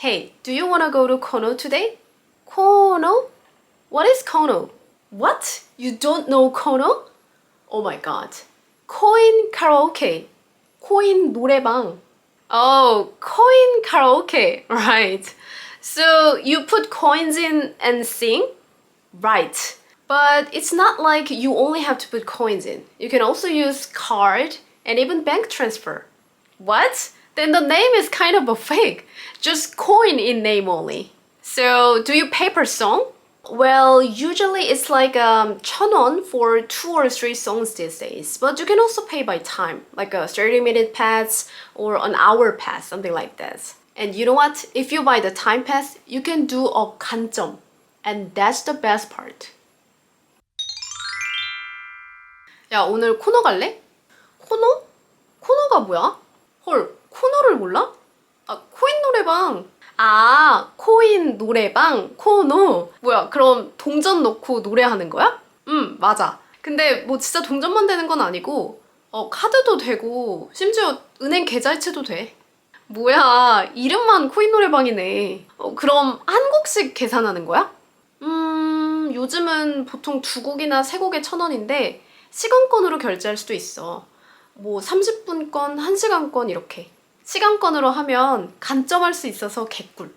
Hey, do you want to go to Kono today? Kono? What is Kono? What? You don't know Kono? Oh my god. 코인 karaoke. 코인 노래방. Oh, coin karaoke. Right. So you put coins in and sing? Right. But it's not like you only have to put coins in. You can also use card and even bank transfer. What? Then the name is kind of a fake. Just coin in name only. So do you pay per song? Well, usually it's like 1,000원 for 2 or 3 songs these days. But you can also pay by time, like a 30-minute pass or an hour pass, something like that. And you know what? If you buy the time pass, you can do a 간점. And that's the best part. 야, 오늘 코너 갈래? 코너? 코너가 뭐야? 헐, 코너를 몰라? 아, 코인 노래방. 아, 코인 노래방, 코노. 뭐야, 그럼 동전 넣고 노래하는 거야? 맞아. 근데 뭐 진짜 동전만 되는 건 아니고 카드도 되고 심지어 은행 계좌이체도 돼. 뭐야, 이름만 코인 노래방이네. 그럼 한 곡씩 계산하는 거야? 요즘은 보통 2곡이나 3곡에 1,000원인데 시간권으로 결제할 수도 있어. 뭐 30분권, 1시간권 이렇게. 시간권으로 하면 간점할 수 있어서 개꿀.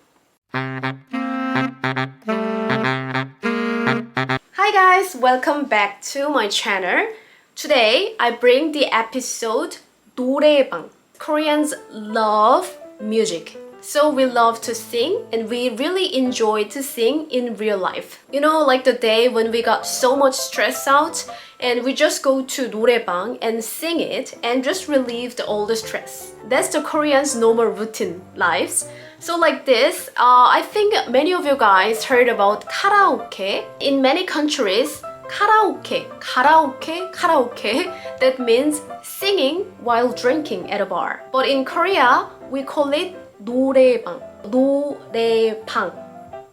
Hi guys, welcome back to my channel. Today I bring the episode 노래방. Koreans love music. So we love to sing and we really enjoy to sing in real life. You know, like the day when we got so much stress out and we just go to 노래방 and sing it and just relieve all the stress. That's the Koreans' normal routine lives. So like this, I think many of you guys heard about karaoke. In many countries, karaoke, that means singing while drinking at a bar. But in Korea, we call it 노래방.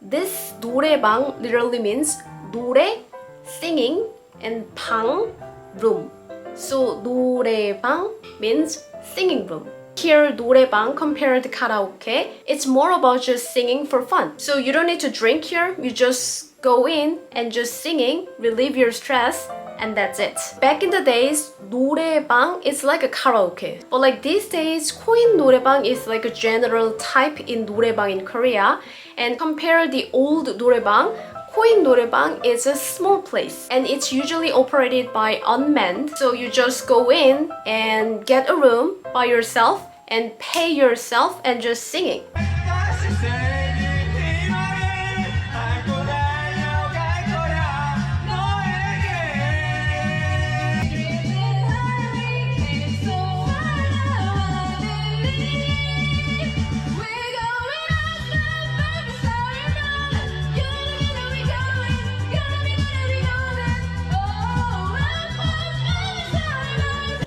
This 노래방 literally means 노래, singing, and 방, room. So 노래방 means singing room. Here, 노래방 compared to karaoke, it's more about just singing for fun. So you don't need to drink here, you just go in and just singing, relieve your stress, and that's it. Back in the days, 노래방 is like a karaoke. But like these days, 코인 노래방 is like a general type in 노래방 in Korea. And compare the old 노래방, 코인 노래방 is a small place. And it's usually operated by unmanned. So you just go in and get a room by yourself and pay yourself and just singing.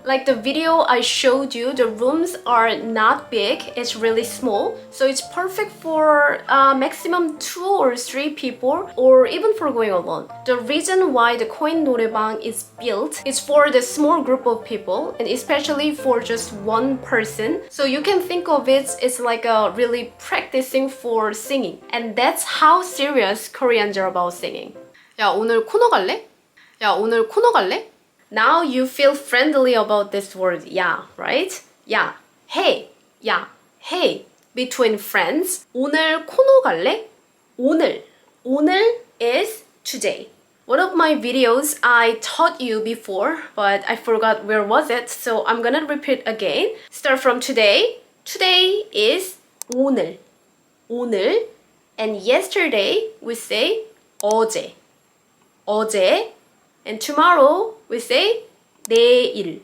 Like the video I showed you, the rooms are not big, it's really small. So it's perfect for maximum 2 or 3 people or even for going alone. The reason why the 코인 노래방 is built is for the small group of people and especially for just one person. So you can think of it as like a really practicing for singing. And that's how serious Koreans are about singing. 야, 오늘 코너 갈래? 야, 오늘 코너 갈래? Now you feel friendly about this word yeah, right? Yeah, hey, yeah, hey. Between friends, 오늘 코너 갈래? 오늘 is today. One of my videos I taught you before, but I forgot where was it, so I'm gonna repeat again. Start from today. Today is 오늘, and yesterday we say 어제, and tomorrow we say 내일.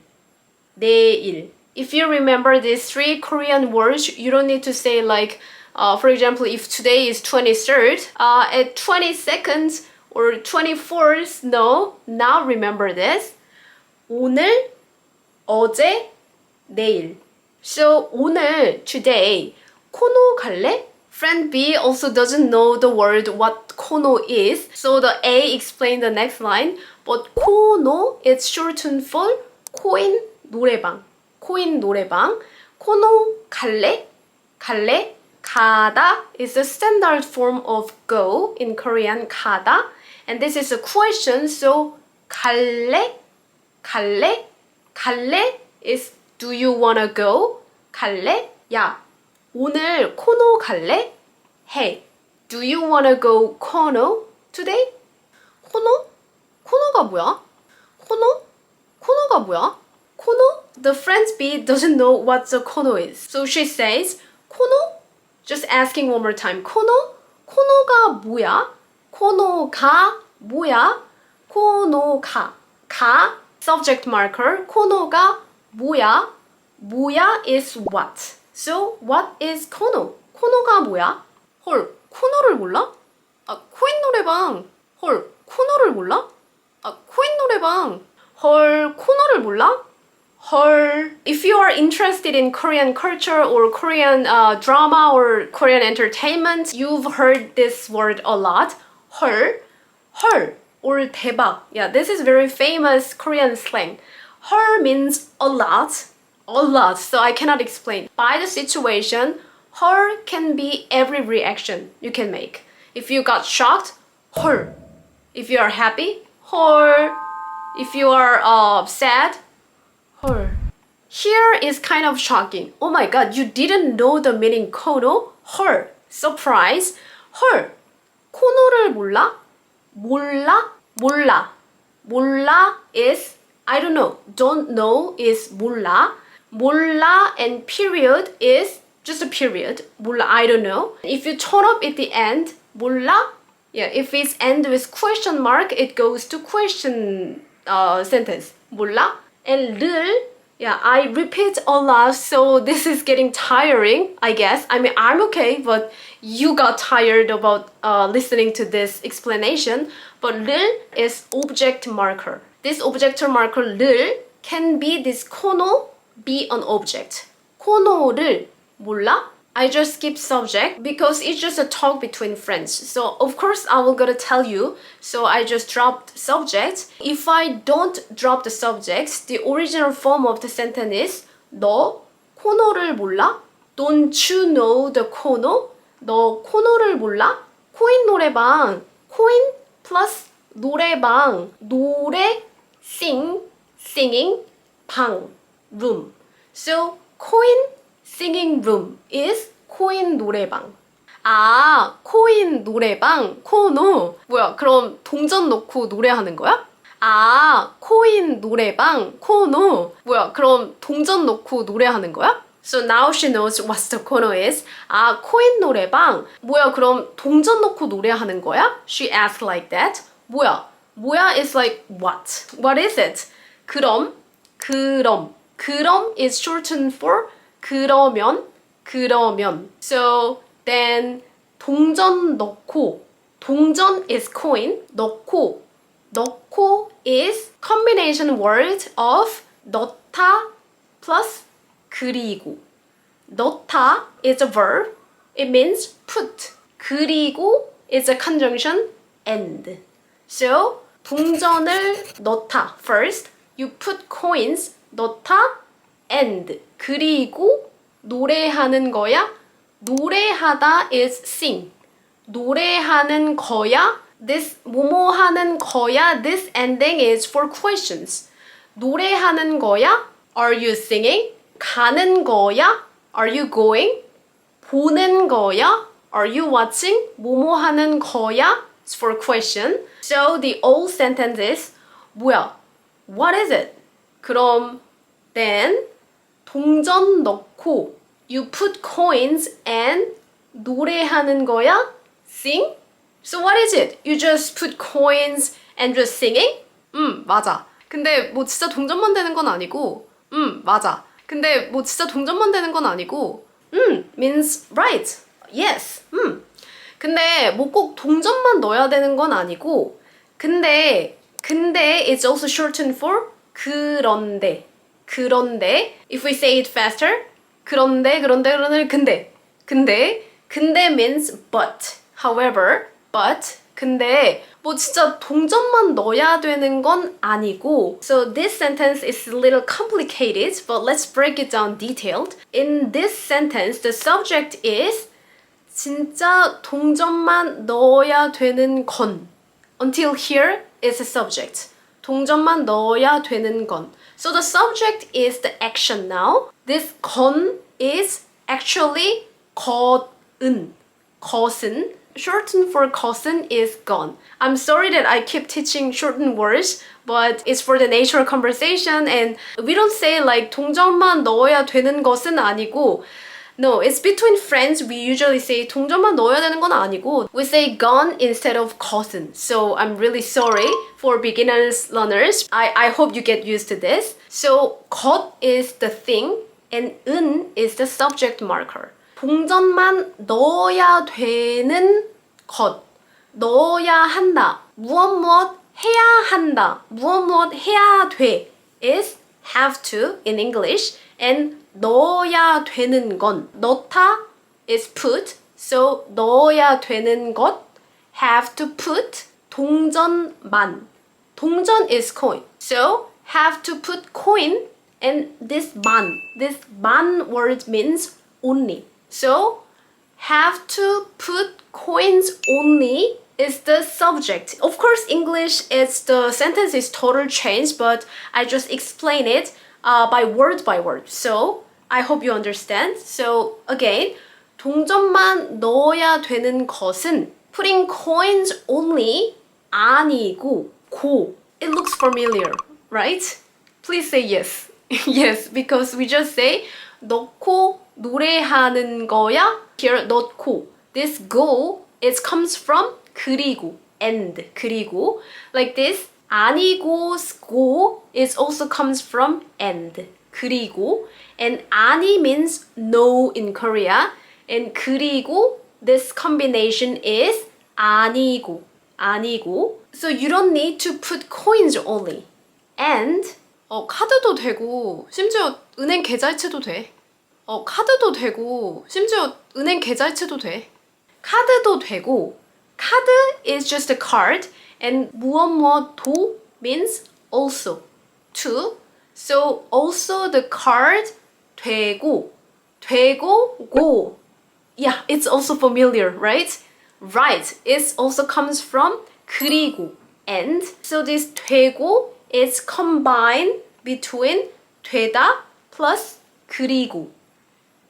If you remember these 3 Korean words, you don't need to say like, for example, if today is 23rd, at 22nd or 24th, no. Now remember this. 오늘, 어제, 내일. So 오늘, today, 코노 갈래? Friend B also doesn't know the word what kono is, so the A explained the next line. But kono is shortened for 코인 노래방. 코노 갈래? 가다 is the standard form of go in Korean, 가다. And this is a question, so 갈래? 갈래? 갈래 is do you wanna go? 갈래? 야, 오늘 코노 갈래? Hey, do you wanna go 코노 today? 코노? 코노가 뭐야? 코노? 코노가 뭐야? 코노? The friend B doesn't know what the 코노 is. So she says, 코노? Just asking one more time. 코노? 코노가 뭐야? 코노가 뭐야? 코노가. 가, subject marker. 코노가 뭐야? 뭐야 is what. So, what is 코노? 코노가 뭐야? 헐, 코노를 몰라? 아, 코인 노래방. 헐, 코노를 몰라? 아, 코인 노래방. 헐, 코노를 몰라? 헐. If you are interested in Korean culture or Korean drama or Korean entertainment, you've heard this word a lot. 헐, 헐, or 대박. Yeah, this is very famous Korean slang. 헐 means a lot, so I cannot explain. By the situation, 헐 can be every reaction you can make. If you got shocked, 헐. If you are happy, 헐. If you are sad, 헐. Here is kind of shocking. Oh my god, you didn't know the meaning 코노? 헐. Surprise. 헐. 코노를 몰라? 몰라? 몰라. 몰라 is I don't know. Don't know is 몰라. 몰라 and period is just a period. 몰라, I don't know. If you turn up at the end, 몰라? Yeah, if it's end with question mark, it goes to question sentence. 몰라? And 를, yeah, I repeat a lot, so this is getting tiring, I guess. I mean, I'm okay, but you got tired about listening to this explanation. But 를 is object marker. This object marker 를 can be this 코노, be an object. 코노를 몰라? I just skip subject because it's just a talk between friends. So of course I will gonna tell you. So I just dropped subject. If I don't drop the subjects, the original form of the sentence is 너 코노를 몰라? Don't you know the 코노? 너 코노를 몰라? 코인 노래방. 코인 plus 노래방. 노래 singing 방 room. So 코인 singing room is 코인 노래방. 아, 코인 노래방, 코노. 뭐야, 그럼 동전 넣고 노래하는 거야? 아, 코인 노래방, 코노. 뭐야, 그럼 동전 넣고 노래하는 거야? So now she knows what the kono is. 아, 코인 노래방. 뭐야, 그럼 동전 넣고 노래하는 거야? She asked like that. 뭐야? 뭐야 is like what? What is it? 그럼. 그럼 is shortened for 그러면. So then 동전 넣고. 동전 is coin. 넣고 is combination word of 넣다 plus 그리고. 넣다 is a verb. It means put. 그리고 is a conjunction and. So 동전을 넣다. First, you put coins. 넣다 and. 그리고 노래하는 거야. 노래하다 is sing. 노래하는 거야. This 뭐뭐 하는 거야. This ending is for questions. 노래하는 거야. Are you singing? 가는 거야. Are you going? 보는 거야. Are you watching? 뭐뭐 하는 거야. It's for question. So the old sentence is 뭐야? What is it? 그럼 then 동전 넣고 you put coins and 노래하는 거야? Sing? So what is it? You just put coins and just singing? 맞아. 근데 뭐 진짜 동전만 되는 건 아니고 맞아. 근데 뭐 진짜 동전만 되는 건 아니고 means right. Yes. 근데 뭐 꼭 동전만 넣어야 되는 건 아니고 근데 it's also shortened for 그런데 if we say it faster 그런데 means but. However, 근데 뭐 진짜 동전만 넣어야 되는 건 아니고. So this sentence is a little complicated, but let's break it down detailed. In this sentence, the subject is 진짜 동전만 넣어야 되는 건. Until here is a subject. 동전만 넣어야 되는 건. So the subject is the action now. This 건 is actually 것은. 것은. Shorten for 것은 is gone. I'm sorry that I keep teaching shortened words, but it's for the nature of conversation and we don't say like 동전만 넣어야 되는 것은 아니고 No, it's between friends. We usually say 동전만 넣어야 되는 건 아니고 we say gone instead of 것은. So I'm really sorry for beginners learners. I hope you get used to this. So 것 is the thing and 은 is the subject marker. 동전만 넣어야 되는 것. 넣어야 한다. 무엇 해야 한다. 무엇 해야 돼 is have to in English and 넣어야 되는 건 넣다 is put so 넣어야 되는 것 have to put 동전만 동전 is coin so have to put coin and this 만 word means only so have to put coins only is the subject. Of course, English is the sentence is total change, but I just explain it by word. So I hope you understand. So again, 동전만 넣어야 되는 것은 putting coins only 아니고 고. It looks familiar, right? Please say yes. Yes, because we just say 넣고 노래하는 거야. Here 넣고. This go it comes from 그리고 and 그리고 like this 아니고 go it also comes from and 그리고 and 아니 means no in Korea and 그리고 this combination is 아니고 so you don't need to put coins only and 카드도 되고 심지어 은행 계좌이체도 돼 카드도 되고 심지어 은행 계좌이체도 돼 카드도 되고 카드 is just a card and 무엇도 means also too. So also the card 되고 go. Yeah, it's also familiar, right? Right. It also comes from 그리고 and so this 되고 is combined between 되다 plus 그리고.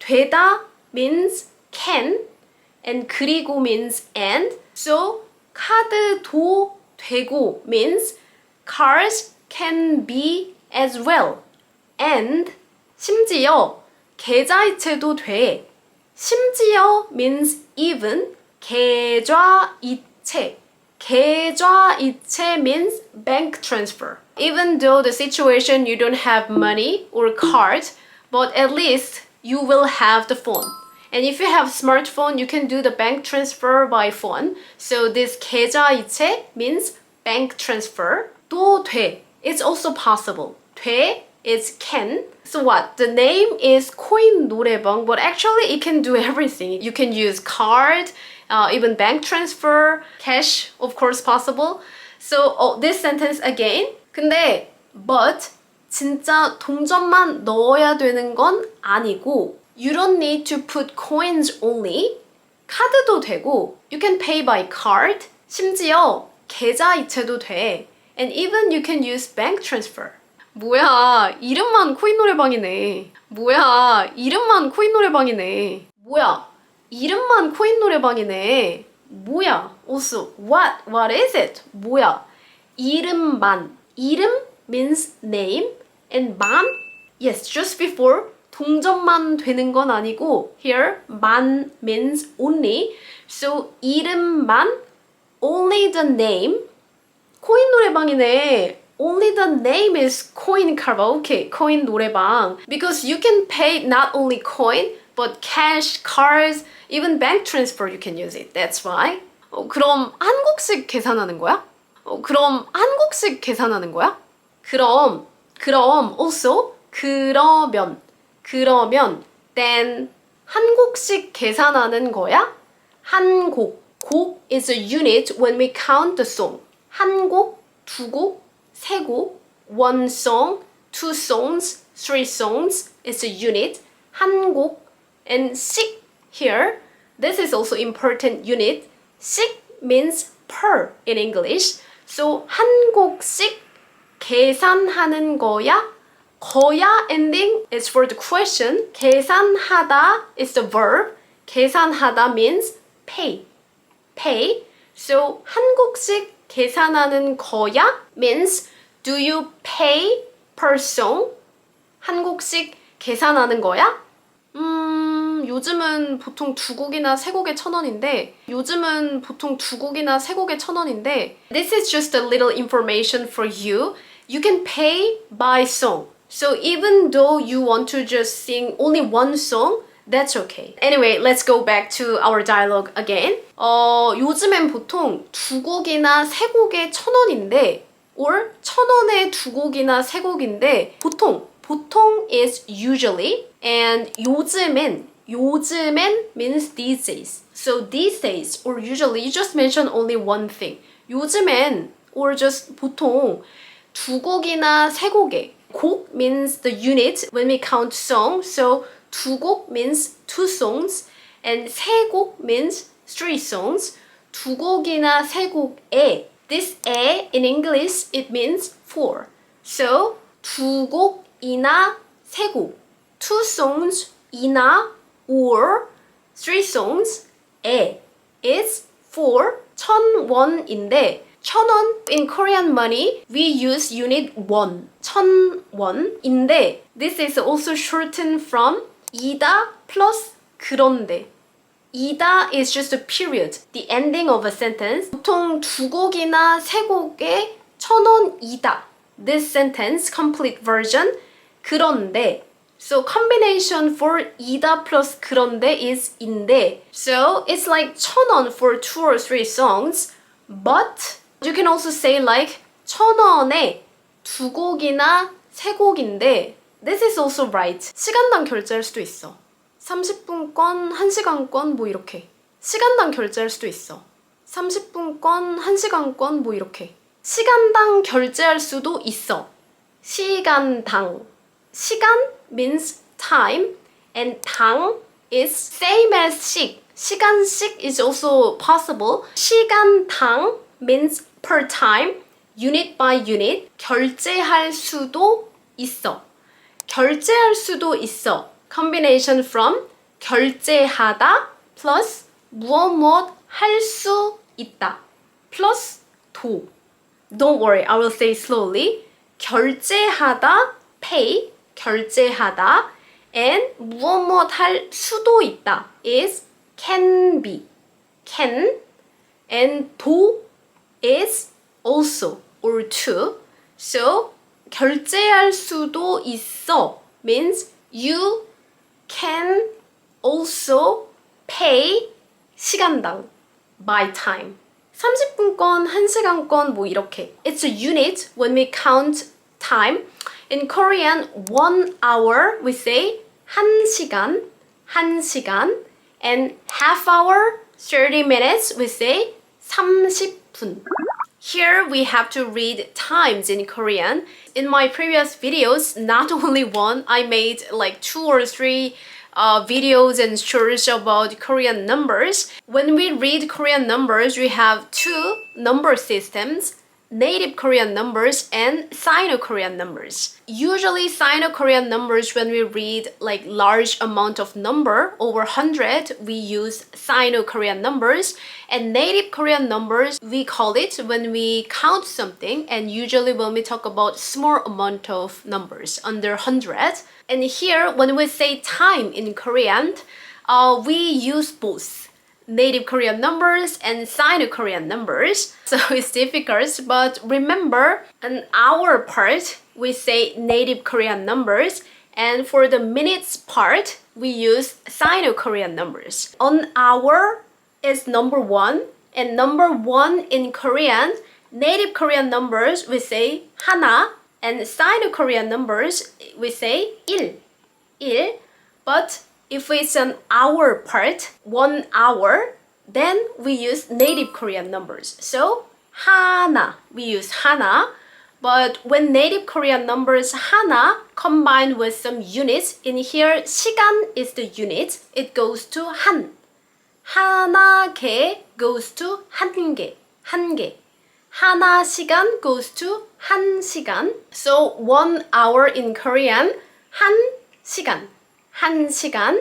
되다 means can and 그리고 means and so 카드도 되고 means cards can be as well and 심지어 계좌이체도 돼 심지어 means even 계좌이체 계좌이체 means bank transfer even though the situation you don't have money or card but at least you will have the phone And if you have smartphone, you can do the bank transfer by phone. So this 계좌이체 means bank transfer. 또 돼. It's also possible. 돼 is can. So what? The name is coin 노래방, but actually it can do everything. You can use card, even bank transfer, cash, of course possible. So this sentence again. 근데 but 진짜 동전만 넣어야 되는 건 아니고 You don't need to put coins only. 카드도 되고 You can pay by card. 심지어 계좌이체도 돼. And even you can use bank transfer. 뭐야, 이름만 코인 노래방이네. 뭐야, 이름만 코인 노래방이네. 뭐야, 이름만 코인 노래방이네. 뭐야, also, what is it? 뭐야, 이름만. 이름 means name and 만, yes, just before 동전만 되는 건 아니고 here 만 means only. So 이름만 only the name. 코인 노래방이네. Only the name is coin karaoke, coin 노래방. Because you can pay not only coin, but cash, cards, even bank transfer you can use it. That's why. 그럼 한국식 계산하는 거야? 그럼 한국식 계산하는 거야? 그럼 also 그러면 then 한국식 계산하는 거야? 한곡 is a unit when we count the song. 한 곡, 두 곡, 세 곡, one song, two songs, three songs is a unit. 한 곡 and 식 here This is also important unit. 씩 means per in English. So 한 곡씩 계산하는 거야? 거야 ending is for the question. 계산하다 is the verb. 계산하다 means pay. Pay. So 한 곡씩 계산하는 거야 means do you pay per song? 한 곡씩 계산하는 거야? 요즘은 보통 두 곡이나 세 곡에 1,000원인데 This is just a little information for you. You can pay by song. So even though you want to just sing only one song, that's okay. Anyway, let's go back to our dialogue again. 요즘엔 보통 두 곡이나 세 곡에 1,000원인데 or 1,000원에 두 곡이나 세 곡인데 보통 is usually and 요즘엔 means these days. So these days or usually you just mention only one thing. 요즘엔 or just 보통 두 곡이나 세 곡에 곡 means the unit when we count song. So 두 곡 means two songs and 세 곡 means three songs. 두 곡이나 세 곡에 this 에 in English it means four. So 두 곡이나 세 곡 two songs 이나 or three songs 에 is for 1,000원인데 1,000원 in Korean money we use unit won 1,000원인데 this is also shortened from 이다 plus 그런데 이다 is just a period, the ending of a sentence. 보통 두 곡이나 세 곡에 1,000원이다. This sentence, complete version. 그런데 So combination for 이다 plus 그런데 is 인데. So it's like 1,000원 for two or three songs. But you can also say like 1,000원에 두 곡이나 세 곡인데 This is also right. 시간당 결제할 수도 있어. 30분권, 1시간권 뭐 이렇게. 시간당 결제할 수도 있어. 30분권, 1시간권 뭐 이렇게. 시간당 결제할 수도 있어. 시간당. 시간 means time and 당 is same as 식. 시간씩 is also possible. 시간당 means per time, unit by unit. 결제할 수도 있어. 결제할 수도 있어. Combination from 결제하다 plus 무엇 할 수 있다 plus 도. Don't worry, I will say slowly. 결제하다 pay 결제하다 and 무엇 할 수도 있다 is can be can and 도 is also or to. So 결제할 수도 있어 means you can also pay 시간당 by time. 30분권, 1시간권 뭐 이렇게. It's a unit when we count time. In Korean, 1 hour we say 1시간, 1시간 and half hour, 30 minutes we say 30분. Here we have to read times in Korean. In my previous videos, not only one, I made like 2 or 3 videos and shorts about Korean numbers. When we read Korean numbers, we have two number systems, native Korean numbers and Sino-Korean numbers. Usually Sino-Korean numbers, when we read like large amount of number, over 100, we use Sino-Korean numbers. And native Korean numbers, we call it when we count something, and usually when we talk about small amount of numbers, under 100. And here, when we say time in Korean, we use both native Korean numbers and Sino-Korean numbers. So it's difficult, but remember, an hour part, we say native Korean numbers, and for the minutes part, we use Sino-Korean numbers. An hour is number 1, and number 1 in Korean, native Korean numbers, we say 하나, and Sino-Korean numbers, we say 일. But if it's an hour part, 1 hour, then we use native Korean numbers. So 하나, we use 하나. But when native Korean numbers 하나 combined with some units, in here 시간 is the unit, it goes to 한. 하나 개 goes to 한 개, 한 개. 하나 시간 goes to 한 시간. So 1 hour in Korean, 한 시간, 한 시간.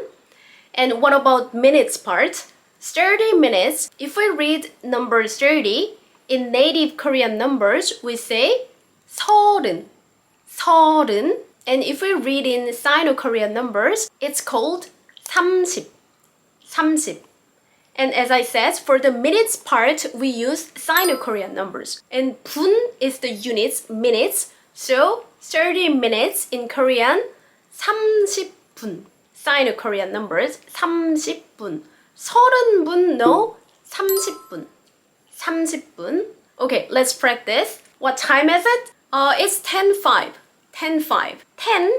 And what about minutes part? 30 minutes. If we read number 30, in native Korean numbers, we say 서른, 서른. And if we read in Sino-Korean numbers, it's called 30, 30. And as I said, for the minutes part, we use Sino-Korean numbers. And 분 is the units, minutes. So 30 minutes in Korean, 30분. Sino-Korean numbers, 30분. 30분, no, 30분. 30분. Okay, let's practice. What time is it? It's 10:05. 10:05. 10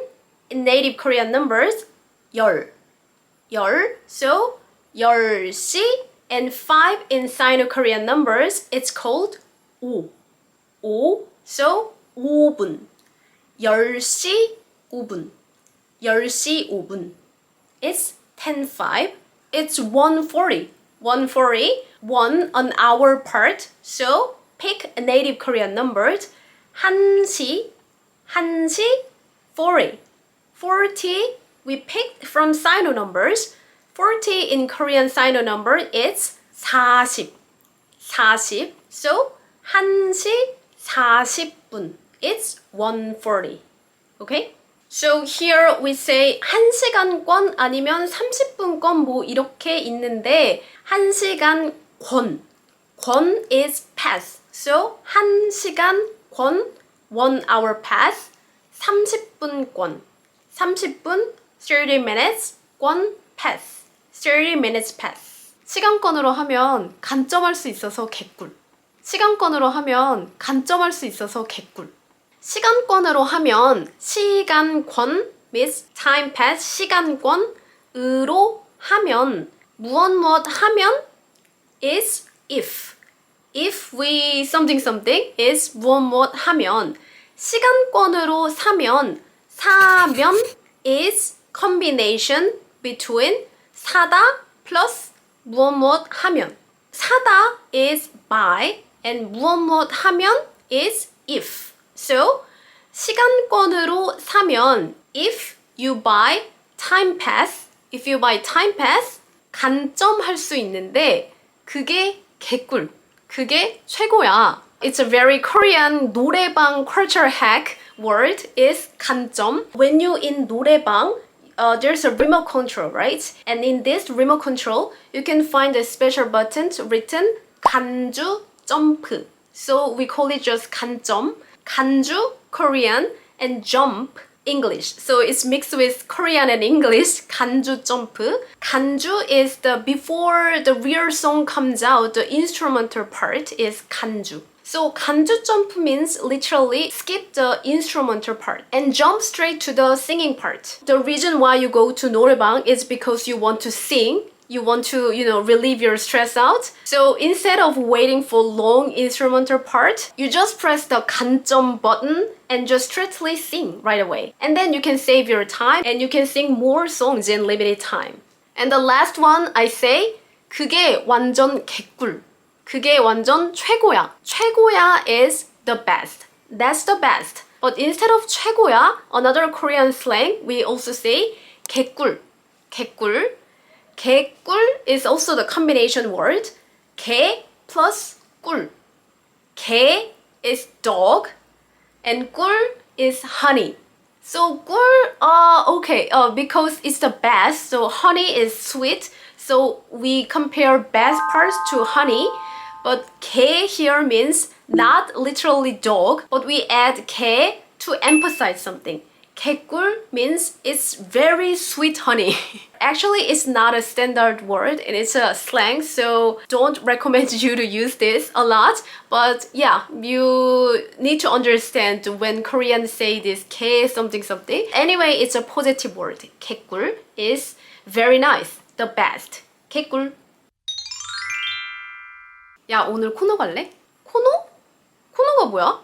in native Korean numbers, 열. 열. So 10시, and 5 in Sino-Korean numbers, it's called 오. 오. So 5분. 10시 5분. 10시 5분. It's 10:05. It's 1:40. 1:40. 1 hour part. So pick a native Korean numbers. 1시, 1시, 40. 40 we picked from Sino numbers. 40 in Korean Sino number is 40. 40. So 1시 40분. It's 1:40. Okay? So here we say 1시간권 아니면 30분권 뭐 이렇게 있는데 1시간권. 권 is pass. So 1시간권 1 hour pass. 30분권. 30분 30 minutes 권 pass. 30 minutes pass. 시간권으로 하면 간점할 수 있어서 개꿀. 시간권으로 하면 간점할 수 있어서 개꿀. 시간권으로 하면 시간권 means time pass 시간권으로 하면 무엇 하면 is if. If we something is 무엇 하면 시간권으로 사면 사면 is combination between 사다 plus 무엇 하면 사다 is buy and 무엇 하면 is if. So 시간권으로 사면 if you buy time pass, if you buy time pass 간점할 수 있는데 그게 개꿀. 그게 최고야. It's a very Korean 노래방 culture hack word is 간점. When you in 노래방, there's a remote control, right? And in this remote control, you can find a special button written 간주 점프. So we call it just 간점. 간주 Korean and jump English. So it's mixed with Korean and English. 간주 점프. 간주 is the before the real song comes out, the instrumental part is 간주. So 간주 점프 means literally skip the instrumental part and jump straight to the singing part. The reason why you go to 노래방 is because you want to sing. You want to, relieve your stress out. So instead of waiting for long instrumental part, you just press the 간점 button and just straightly sing right away. And then you can save your time and you can sing more songs in limited time. And the last one I say, 그게 완전 개꿀. 그게 완전 최고야. 최고야 is the best. That's the best. But instead of 최고야, another Korean slang, we also say 개꿀. 개꿀. 개꿀 is also the combination word. 개 plus 꿀. 개 is dog and 꿀 is honey. So 꿀, okay, because it's the best, so honey is sweet. So we compare best parts to honey. But 개 here means not literally dog, but we add 개 to emphasize something. 개꿀 means it's very sweet honey. Actually, it's not a standard word and it's a slang, so don't recommend you to use this a lot. But yeah, you need to understand when Koreans say this 개 something something. Anyway, it's a positive word. 개꿀 is very nice, the best. 개꿀. 야, 오늘 코너 갈래? 코너? 코너가 뭐야?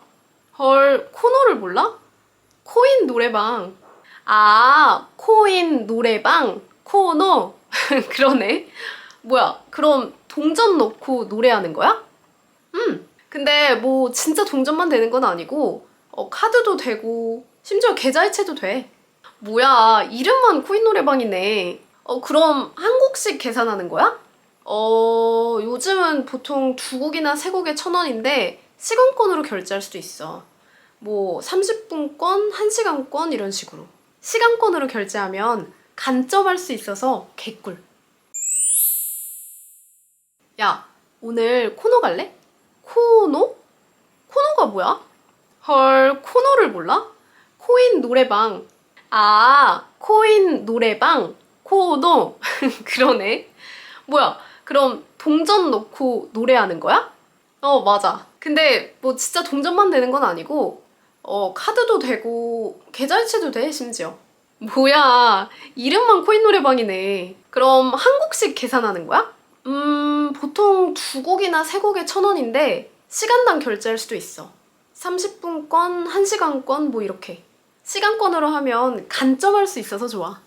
헐, 코너를 몰라? 코인 노래방. 아, 코인 노래방? 코너? 그러네. 뭐야, 그럼 동전 넣고 노래하는 거야? 근데 뭐 진짜 동전만 되는 건 아니고 카드도 되고 심지어 계좌이체도 돼. 뭐야, 이름만 코인 노래방이네. 그럼 한국식 계산하는 거야? 요즘은 보통 두 곡이나 세 곡에 1,000원인데 시간권으로 결제할 수도 있어. 뭐 30분권, 1시간권 이런 식으로. 시간권으로 결제하면 간점할 수 있어서 개꿀. 야, 오늘 코노 갈래? 코노? 코노가 뭐야? 헐, 코노를 몰라? 코인 노래방. 아, 코인 노래방? 코노. 그러네. 뭐야, 그럼 동전 넣고 노래하는 거야? 맞아. 근데 뭐 진짜 동전만 되는 건 아니고 카드도 되고 계좌이체도 돼, 심지어. 뭐야, 이름만 코인 노래방이네. 그럼 한국식 계산하는 거야? 보통 두 곡이나 세 곡에 1,000원인데 시간당 결제할 수도 있어. 30분권, 1시간권 뭐 이렇게. 시간권으로 하면 간점할 수 있어서 좋아.